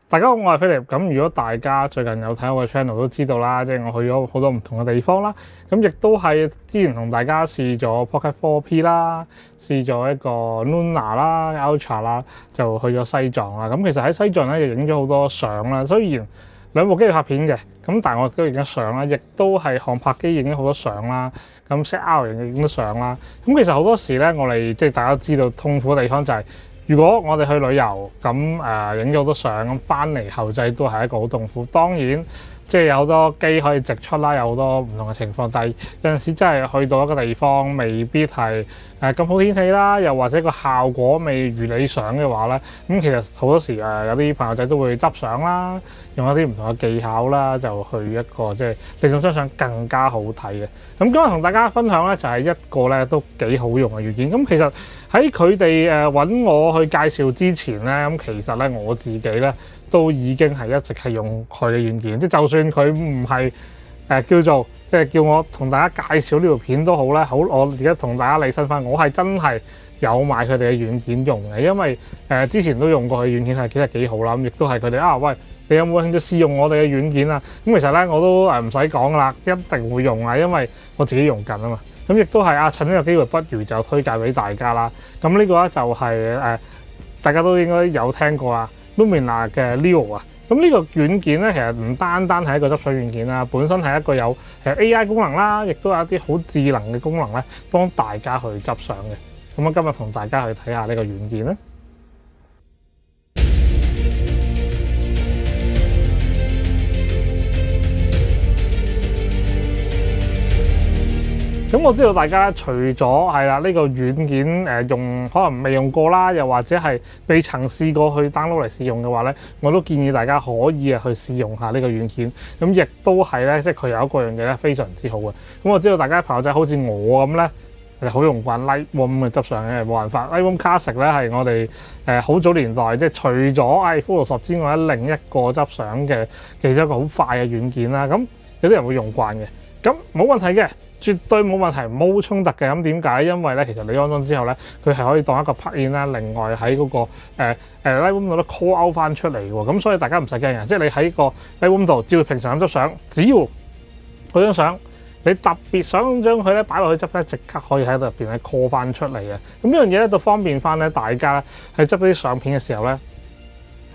大家好，我係菲力。咁如果大家最近有睇我嘅 channel 都知道啦，即係我去咗好多唔同嘅地方啦。咁亦都係之前同大家試咗 Pocket 4P 啦，試咗一個 Luna 啦、Ultra 啦，就去咗西藏啦。咁其實喺西藏咧，就影咗好多相啦。雖然兩部機拍片嘅，咁但係我都影咗相啦，亦都係航拍機影咗好多相啦。咁 ZR 影咗相啦。咁其實好多時咧，我哋即係大家知道痛苦嘅地方就係、如果我哋去旅遊咁影咗好多相，咁翻嚟後製都係一個好痛苦。當然即係有好多機可以直出啦，有好多唔同嘅情況，但係有陣時真係去到一個地方未必係咁好天氣啦，又或者個效果未如理想嘅話咧，咁其實好多時有啲朋友仔都會執相啦，用一啲唔同嘅技巧啦，就去一個即係令到張相更加好睇嘅。咁今日同大家分享咧就係一個咧都幾好用嘅軟件。咁其實喺佢哋揾我去介紹之前咧，咁其實咧我自己咧都已經係一直係用佢嘅軟件，即係就算佢唔係叫做即係叫我同大家介紹呢條片都好咧。好，我而家同大家理身翻，我係真係有買佢哋嘅軟件用嘅，因為之前都用過佢軟件係其實幾好啦。咁亦都係佢哋喂，你有冇興趣試用我哋嘅軟件啊？咁其實咧我都唔使講啦，一定會用啊，因為我自己用緊啊嘛。咁亦都係趁呢個機會，不如就推介俾大家啦。咁呢個咧就係大家都應該有聽過啊 Lumina 嘅 Leo 啊。咁呢個軟件咧，其實唔單單係一個執相軟件啦，本身係一個有AI 功能啦，亦都有一啲好智能嘅功能咧，幫大家去執相嘅。咁啊，今日同大家去睇下呢個軟件咧。咁我知道大家除咗係啦呢個軟件用可能未用過啦，又或者係未曾試過去 download 嚟試用嘅話咧，我都建議大家可以去試用下呢個軟件。咁亦都係咧，即係佢有一個樣嘢咧非常之好嘅。咁我知道大家朋友仔好似我咁咧，係好用慣 Lightroom 嘅執相嘅，冇辦法。Lightroom Classic 咧係我哋好早年代即係除咗Photoshop 之外另一個執相嘅其中一個好快嘅軟件啦。咁有啲人會用慣嘅，咁冇問題嘅。絕對冇問題，冇衝突嘅。咁點解？因為咧，其實你安裝之後咧，佢係可以當一個 plugin 啦。另外喺嗰個Lightroom 度都 call out 翻出嚟喎。咁所以大家唔使驚嘅，即係你喺個 Lightroom 度，照平常咁執相，只要嗰張相你特別想將佢咧擺落去執咧，即刻可以喺度入邊咧 call 翻出嚟嘅。咁呢樣嘢咧就方便翻咧大家喺執啲相片嘅時候咧，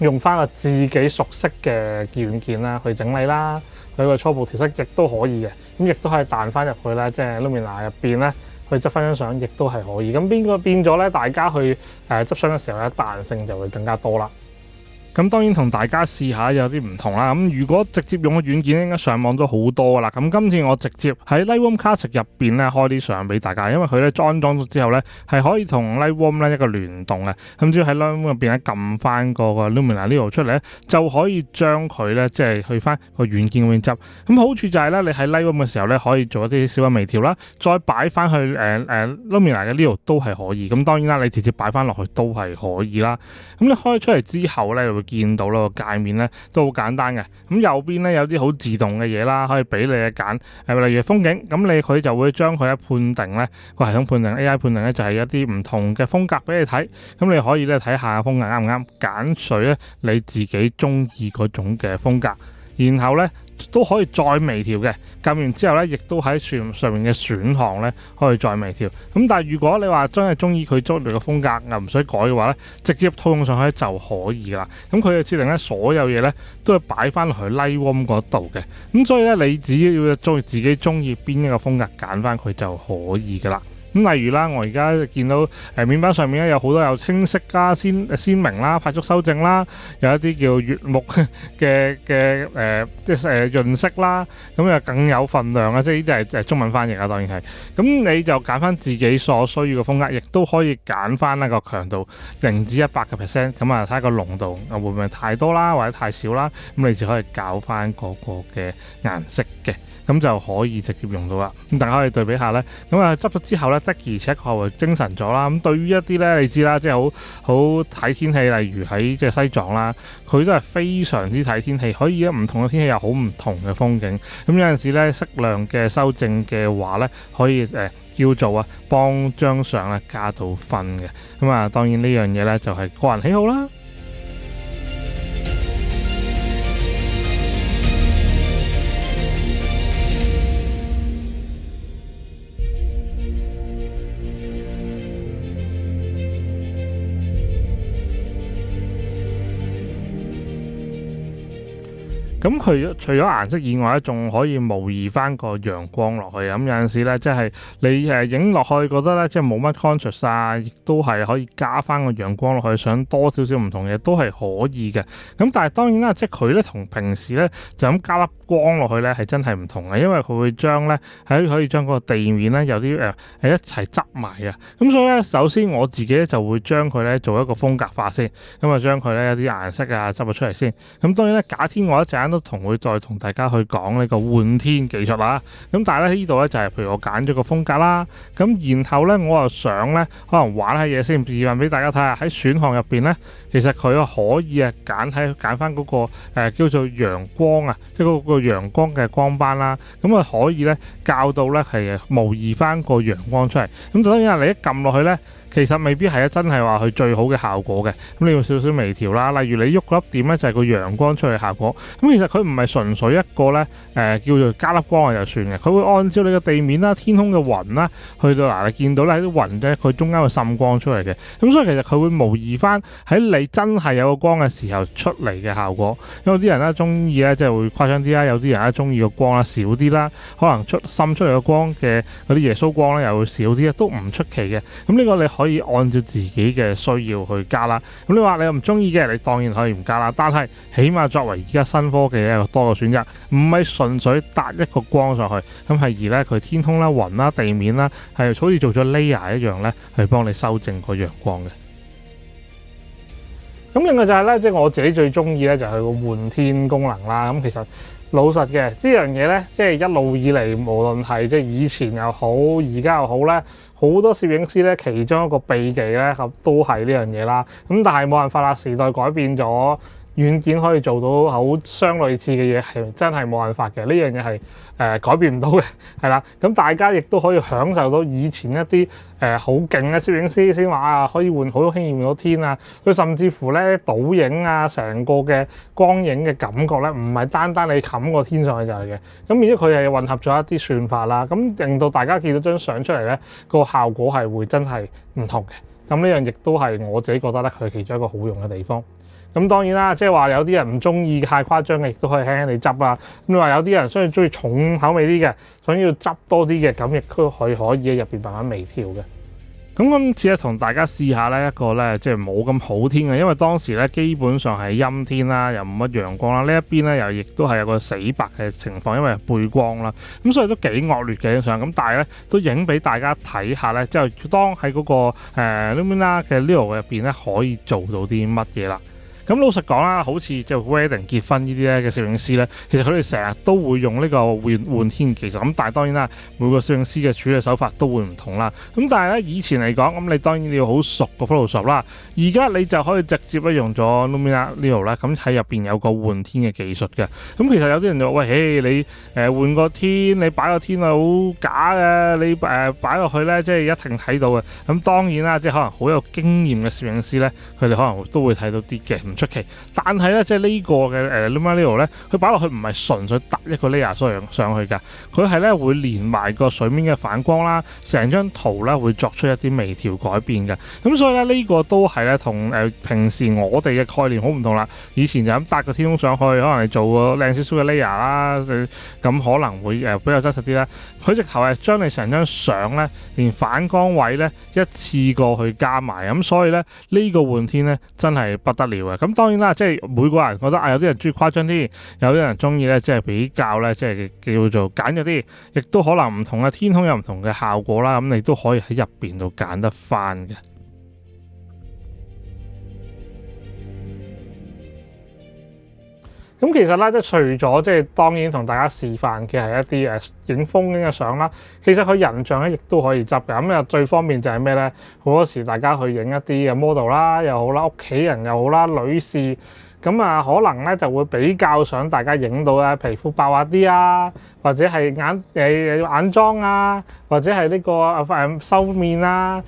用翻個自己熟悉嘅軟件啦去整理啦，佢個初步調色亦都可以嘅。咁亦都可以彈翻入去咧，即係 Lumina 入邊咧，去執翻張相，亦都係可以。咁變咗咧，大家去執相嘅時候咧，彈性就會更加多啦。咁當然同大家試下有啲唔同啦。咁如果直接用個軟件，應該上網都好多噶啦。咁今次我直接喺 Lightroom Classic 入邊咧開啲相俾大家，因為佢咧安裝咗之後咧係可以同 Lightroom 咧一個聯動嘅。咁只要喺 Lightroom 入邊咧撳翻個 Lumina 呢度出嚟咧，就可以將佢咧即係去翻個軟件嗰邊執。咁好處就係咧，你喺 Lightroom 嘅時候咧可以做一啲小嘅微調啦，再擺翻去Lumina 嘅呢度都係可以。咁當然啦，你直接擺翻落去都係可以啦。咁你開出嚟之後咧，會見到啦個界面咧都好簡單嘅。咁右邊咧有啲好自動嘅嘢啦，可以俾你揀例如風景。咁佢就會將佢咧判定咧個系統判定 AI 判定咧就係一啲唔同嘅風格俾你睇。咁你可以咧睇下風格啱唔啱，揀取咧你自己中意嗰種嘅風格，然後咧都可以再微調嘅。撳完之後咧，亦都喺上面嘅選項咧可以再微調。咁但係如果你話真係中意佢中意嘅風格又唔使改嘅話咧，直接套用上去就可以啦。咁佢嘅設定咧，所有嘢咧都係擺翻落去 Lightroom 嗰度嘅。咁所以咧，你只要自己中意邊一個風格揀翻佢就可以噶啦。咁例如啦，我而家見到面板上面咧有好多有清晰啦、鮮明啦、快速修正啦，有一啲叫悅目嘅即係潤色啦，咁又更有份量啊！即係呢啲係中文翻譯啊，當然係。咁你就揀翻自己所需要嘅風格，亦都可以揀翻一個強度0至100%，咁啊睇下個濃度會唔會太多啦，或者太少啦，咁你就可以校翻嗰個嘅顏色嘅。咁就可以直接用到啦。咁大家可以對比下咧，咁執咗之後咧，的而且確會精神咗啦。咁對於一啲咧，你知啦，即係好睇天氣，例如喺即係西藏啦，佢都係非常之睇天氣，可以唔同嘅天氣有好唔同嘅風景。咁有陣時咧，適量嘅修正嘅話咧，可以叫做幫張相咧加到分嘅。咁當然呢樣嘢咧就係個人喜好啦。咁佢除咗顏色以外咧，仲可以模擬翻個陽光落去。咁有陣時咧，即係你影落去覺得咧，即係冇乜 contrast 啊，亦都係可以加翻個陽光落去，想多少少唔同嘅都係可以嘅。咁但係當然啦，即係佢咧同平時咧就咁加粒光落去咧係真係唔同嘅，因為佢會將咧可以將嗰個地面咧有啲係一齊執埋啊。咁所以咧，首先我自己咧就會將佢咧做一個風格化先，咁啊將佢咧有啲顏色啊執咗出嚟先。咁當然咧，假天我一陣都會再同大家去講呢個換天技術啦。咁但係咧呢度咧就係譬如我揀咗個風格啦，咁然後咧我又想咧可能玩下嘢先，示範俾大家睇下喺選項入邊咧，其實佢可以揀翻嗰個叫做陽光啊，即係嗰個陽光嘅光斑啦。咁啊可以咧校到咧係模擬翻個陽光出嚟。咁當然你一撳落去咧，其實未必係真係話佢最好嘅效果嘅，咁你要少少微調啦。例如你喐嗰粒點咧，就係個陽光出嚟效果。咁其實佢唔係純粹一個咧叫做加粒光就算嘅，佢會按照你嘅地面啦、天空嘅雲啦，去到你見到咧喺啲雲咧，佢中間會滲光出嚟嘅。咁所以其實佢會模擬翻喺你真係有個光嘅時候出嚟嘅效果。因為有啲人咧中意咧即係會誇張啲啦，有啲人咧中意個光啦少啲啦，可能滲出嚟個光嘅嗰啲耶穌光咧又會少啲，都唔出奇嘅。咁呢個你可以按照自己嘅需要去加啦。咁你話你又唔中意嘅，你當然可以唔加啦。但係起碼作為而家新科技嘅一個多個選擇，唔係純粹搭一個光上去，咁係而咧佢天空啦、雲啦、地面啦，係好似做咗 layer 一樣咧，去幫你修正個陽光嘅。咁另外就係咧，即係我自己最中意咧，就係個換天功能啦。咁其實老實嘅呢樣嘢咧，即係一路以嚟，無論係即係以前又好，而家又好咧，好多攝影師咧，其中一個秘技咧，都係呢樣嘢啦。咁但係冇辦法啦，時代改變咗，軟件可以做到好相類似嘅嘢，係真係冇辦法嘅。呢樣嘢係改變唔到嘅，係啦。咁大家亦都可以享受到以前一啲好勁嘅攝影師先話啊，可以換好輕易換到天啊。佢甚至乎咧倒影啊，成個嘅光影嘅感覺咧，唔係單單你冚個天上去就係嘅。咁變咗佢係混合咗一啲算法啦，咁令到大家見到張相出嚟咧，個效果係會真係唔同嘅。咁呢樣亦都係我自己覺得咧，佢其中一個好用嘅地方。咁當然啦，即係話有啲人唔中意太誇張嘅，亦都可以輕輕地執啦。咁你話有啲人中意重口味啲嘅，想要執多啲嘅，咁亦都可以喺入邊慢慢微調嘅。咁今次咧同大家試下呢一個咧，即係冇咁好天嘅，因為當時咧基本上係陰天啦，又冇乜陽光啦。呢一邊咧又亦都係有個死白嘅情況，因為背光啦，咁所以都幾惡劣嘅影相。咁但係咧都影俾大家睇下咧，之後當喺嗰個Lumina 嘅 Leo 入邊咧可以做到啲乜嘢啦。咁老實講啦，好似即係 wedding 結婚呢啲咧嘅攝影師咧，其實佢哋成日都會用呢個換天技術。咁但係當然啦，每個攝影師嘅處理手法都會唔同啦。咁但係咧以前嚟講，咁你當然你要好熟個 Photoshop 啦。而家你就可以直接咧用咗 Lumina Leo 啦。咁喺入邊有個換天嘅技術嘅。咁其實有啲人就話：喂，你換個天，你擺個天係好假嘅，你擺落去咧，即係一定睇到嘅。咁當然啦，即係可能好有經驗嘅攝影師咧，佢哋可能都會睇到啲嘅。出奇，但係咧，即係呢個嘅Lumina Leo 咧，佢擺落去唔係純粹搭一個 layer 上去㗎，佢係咧會連埋個水面嘅反光啦，成張圖咧會作出一啲微調改變嘅。咁所以咧呢個都係咧同平時我哋嘅概念好唔同啦。以前就咁搭個天空上去，可能你做個靚少少嘅 layer 啦，咁可能會比較真實啲啦。佢直頭係將你成張相咧，連反光位咧一次過去加埋，咁所以咧呢個換天咧真係不得了嘅。咁當然啦，即係每個人覺得有啲人中意誇張啲，有啲人中意咧，即係比較咧，即係叫做簡約啲，亦都可能唔同嘅天空有唔同嘅效果啦。咁你都可以喺入邊度揀得翻嘅。咁其實咧，即係除咗即係當然同大家示範嘅係一啲影風景嘅相啦，其實佢人像咧亦都可以執嘅。咁最方便就係咩咧？好多時大家去影一啲嘅 model 啦又好啦，屋企人又好啦，女士咁可能咧就會比較想大家影到皮膚白滑啲啊，或者係眼妝啊，或者係呢個收面啊，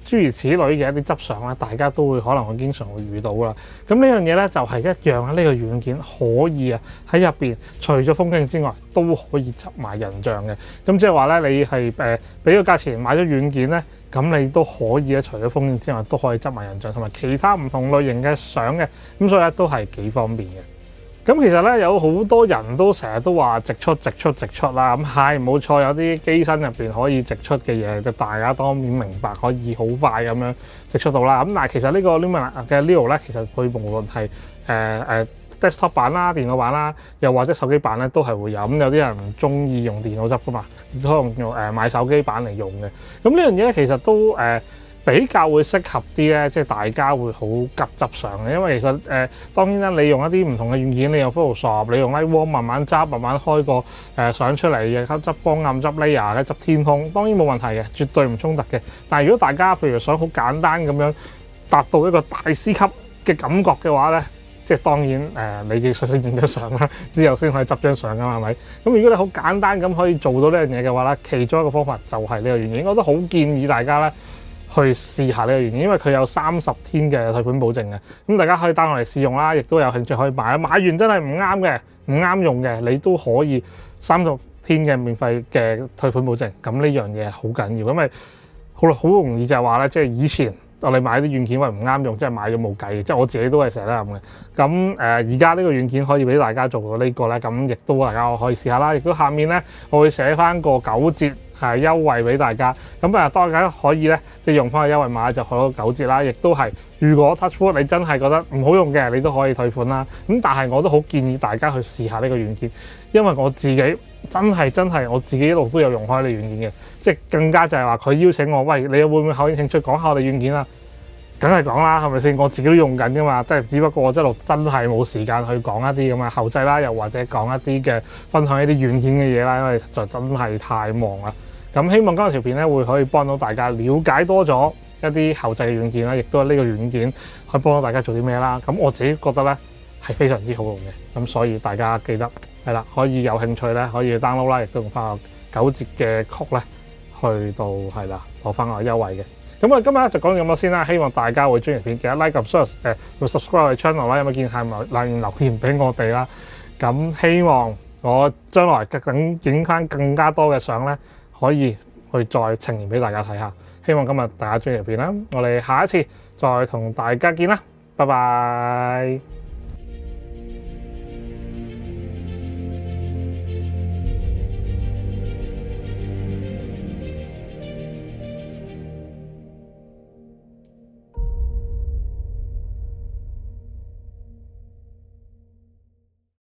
諸如此類嘅一啲執相咧，大家都會可能會經常會遇到啦。咁呢樣嘢咧就係一樣，呢個軟件可以喺入邊除咗風景之外，都可以執埋人像嘅。咁即係話咧，你係俾個價錢買咗軟件咧，咁你都可以除咗風景之外，都可以執埋人像同埋其他唔同類型嘅相嘅。咁所以咧都係幾方便嘅。咁其實咧有好多人都成日都話直出啦，咁係冇錯，有啲機身入邊可以直出嘅嘢，就大家當然明白可以好快咁樣直出到啦。咁但係其實呢個 Lumina 嘅 Leo 咧，其實佢無論係desktop 版啦、電腦版啦，又或者手機版咧，都係會有。咁有啲人唔中意用電腦執噶嘛，可能用買手機版嚟用嘅。咁呢樣嘢咧，其實都比較會適合啲咧，即係大家會好急執上嘅。因為其實當然啦，你用一啲唔同嘅軟件，你用 Photoshop，你用 Lightroom 慢慢執，慢慢開個相出嚟嘅，執光暗、執 layer 執天空，當然冇問題嘅，絕對唔衝突嘅。但係如果大家譬如想好簡單咁樣達到一個大師級嘅感覺嘅話咧，即係當然你要首先影咗相啦，之後先可以執張相噶嘛，係咪？咁如果你好簡單咁可以做到呢樣嘢嘅話咧，其中一個方法就係呢個軟件，我都好建議大家咧去試下呢個軟件，因為佢有30天嘅退款保證嘅，咁大家可以 download嚟試用啦，亦都有興趣可以買，買完真係唔啱嘅、唔啱用嘅，你都可以30天嘅免費嘅退款保證。咁呢樣嘢好緊要，因為好容易就係話咧，即係以前我哋買啲軟件喂唔啱用，即係買咗冇計，即係我自己都係成日都咁嘅。咁而家呢個軟件可以俾大家做到呢個咧，咁亦都大家可以試下啦。亦都下面咧我會寫翻個9折優惠俾大家。咁大家可以咧即係用翻個優惠碼就攞到9折啦。亦都係如果 TouchWood 你真係覺得唔好用嘅，你都可以退款啦。咁但係我都好建議大家去試下呢個軟件，因為我自己真係我自己一路都有用開呢個軟件嘅，即係更加就係話佢邀請我，喂，你會唔會有興趣講下我哋軟件啊？梗係講啦，係咪先？我自己都用緊噶嘛，即係只不過我一路真係冇時間去講一啲咁嘅後製啦，又或者講一啲嘅分享一啲軟件嘅嘢啦，因為實在真係太忙啦。咁希望今日條片咧會可以幫到大家了解多咗一啲後製嘅軟件啦，亦都係呢個軟件可以幫到大家做啲咩啦。咁我自己覺得咧係非常之好用嘅，咁所以大家記得係啦，可以有興趣咧可以 download 啦，亦都用翻個9折嘅曲咧去到係啦攞翻個優惠嘅。咁我今日就講咁多先啦，希望大家會中意片，記得 like 及 subscribe 我哋 channel 啦，有冇見係咪留言俾我哋啦？咁希望我將來等影翻更加多嘅相咧，可以去再呈現俾大家睇下。希望今日大家中意片啦，我哋下一次再同大家見啦，拜拜。